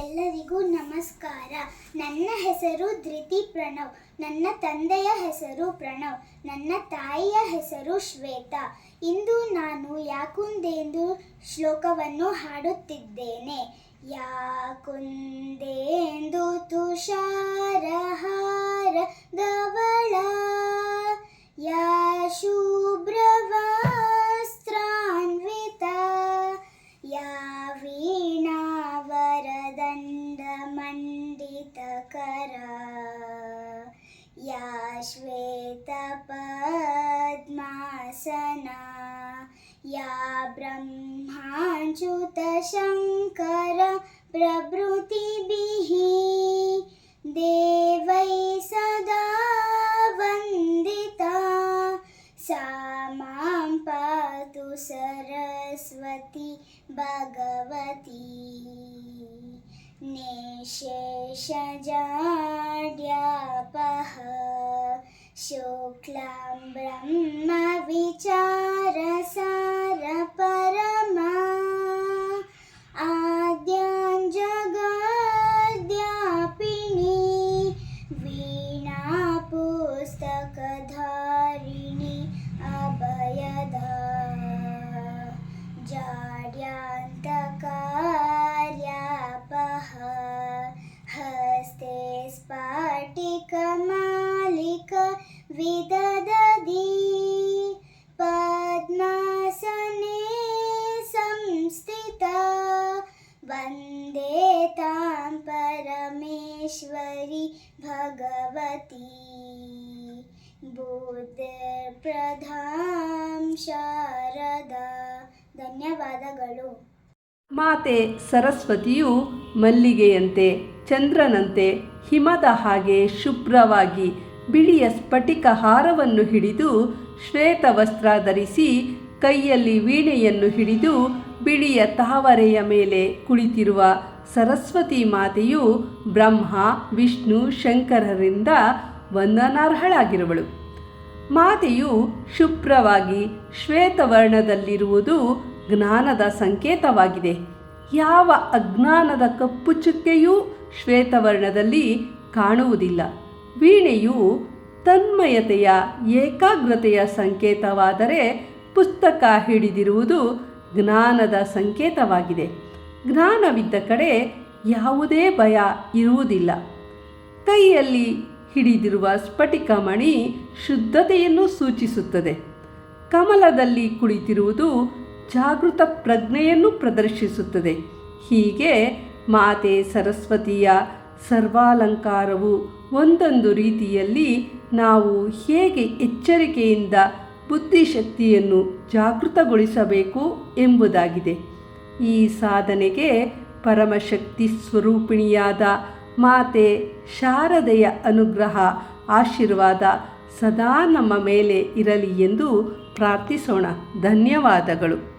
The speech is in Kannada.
ಎಲ್ಲರಿಗೂ ನಮಸ್ಕಾರ. ನನ್ನ ಹೆಸರು ಧೃತಿ ಪ್ರಣವ್. ನನ್ನ ತಂದೆಯ ಹೆಸರು ಪ್ರಣವ್. ನನ್ನ ತಾಯಿಯ ಹೆಸರು ಶ್ವೇತಾ. ಇಂದು ನಾನು ಯಾಕುಂದೆಂದು ಶ್ಲೋಕವನ್ನು ಹಾಡುತ್ತಿದ್ದೇನೆ. ಯಾಕುಂದೆಂದು ತುಷಾರಹಾರ ಧವಳ, ಯಾ ಶುಭ್ರವಸ್ತ್ರಾನ್ವಿತ, ಯಾ ದಂಡಮಂಡಿತಕರ, ಯಾ ಶ್ವೇತಪದ್ಮಾಸನ, ಯಾ ಬ್ರಹ್ಮಾಚ್ಯುತಶಂಕರ ಪ್ರಭೃತಿಭಿಃ ದೇವೈ ಸದಾ ವಂದಿತಾ, ಸಾ ಮಾಂ ಪಾತು ಸರಸ್ವತಿ ಭಗವತಿ ನಿಶೇಷಜಾಡ್ಯಾಪಃ ಶುಕ್ಲಾಂ ಬ್ರಹ್ಮ ವಿಚಾರಸಾರ ಪರಮಾ, ಆದ್ಯಾಂ ಜಗದ್ವ್ಯಾಪಿನಿ ವೀಣಾ ಪುಸ್ತಕಧಾರಿಣಿ ಅಭಯದ, ಜಾಡ್ಯಾಂತಕಾರ್ಯಾಪಃ ಹಸ್ತೆ ಸ್ಫಟಿಕಮಾಲಿಕ ವಿದದತಿ, ಪದ್ಮಾಸನೆ ಸಂಸ್ಥಿತಾ ವಂದೇ ತಾಂ ಪರಮೇಶ್ವರಿ ಭಗವತಿ, ಬುದ್ಧಿರ್ಪ್ರಧಾಂ ಶಾರದಾ. ಧನ್ಯವಾದಗಳು. ಮಾತೆ ಸರಸ್ವತಿಯು ಮಲ್ಲಿಗೆಯಂತೆ, ಚಂದ್ರನಂತೆ, ಹಿಮದ ಹಾಗೆ ಶುಭ್ರವಾಗಿ ಬಿಳಿಯ ಸ್ಫಟಿಕ ಹಾರವನ್ನು ಹಿಡಿದು, ಶ್ವೇತವಸ್ತ್ರ ಧರಿಸಿ, ಕೈಯಲ್ಲಿ ವೀಣೆಯನ್ನು ಹಿಡಿದು, ಬಿಳಿಯ ತಾವರೆಯ ಮೇಲೆ ಕುಳಿತಿರುವ ಸರಸ್ವತಿ ಮಾತೆಯು ಬ್ರಹ್ಮ, ವಿಷ್ಣು, ಶಂಕರರಿಂದ ವಂದನಾರ್ಹಳಾಗಿರುವಳು. ಮಾತೆಯು ಶುಭ್ರವಾಗಿ ಶ್ವೇತವರ್ಣದಲ್ಲಿರುವುದು ಜ್ಞಾನದ ಸಂಕೇತವಾಗಿದೆ. ಯಾವ ಅಜ್ಞಾನದ ಕಪ್ಪು ಚುಕ್ಕೆಯೂ ಶ್ವೇತವರ್ಣದಲ್ಲಿ ಕಾಣುವುದಿಲ್ಲ. ವೀಣೆಯು ತನ್ಮಯತೆಯ, ಏಕಾಗ್ರತೆಯ ಸಂಕೇತವಾದರೆ, ಪುಸ್ತಕ ಹಿಡಿದಿರುವುದು ಜ್ಞಾನದ ಸಂಕೇತವಾಗಿದೆ. ಜ್ಞಾನವಿದ್ದ ಕಡೆ ಯಾವುದೇ ಭಯ ಇರುವುದಿಲ್ಲ. ಕೈಯಲ್ಲಿ ಹಿಡಿದಿರುವ ಸ್ಫಟಿಕಮಣಿ ಶುದ್ಧತೆಯನ್ನು ಸೂಚಿಸುತ್ತದೆ. ಕಮಲದಲ್ಲಿ ಕುಳಿತಿರುವುದು ಜಾಗೃತ ಪ್ರಜ್ಞೆಯನ್ನು ಪ್ರದರ್ಶಿಸುತ್ತದೆ. ಹೀಗೆ ಮಾತೆ ಸರಸ್ವತಿಯ ಸರ್ವಾಲಂಕಾರವು ಒಂದೊಂದು ರೀತಿಯಲ್ಲಿ ನಾವು ಹೇಗೆ ಎಚ್ಚರಿಕೆಯಿಂದ ಬುದ್ಧಿಶಕ್ತಿಯನ್ನು ಜಾಗೃತಗೊಳಿಸಬೇಕು ಎಂಬುದಾಗಿದೆ. ಈ ಸಾಧನೆಗೆ ಪರಮಶಕ್ತಿ ಸ್ವರೂಪಿಣಿಯಾದ ಮಾತೆ ಶಾರದೆಯ ಅನುಗ್ರಹ, ಆಶೀರ್ವಾದ ಸದಾ ನಮ್ಮ ಮೇಲೆ ಇರಲಿ ಎಂದು ಪ್ರಾರ್ಥಿಸೋಣ. ಧನ್ಯವಾದಗಳು.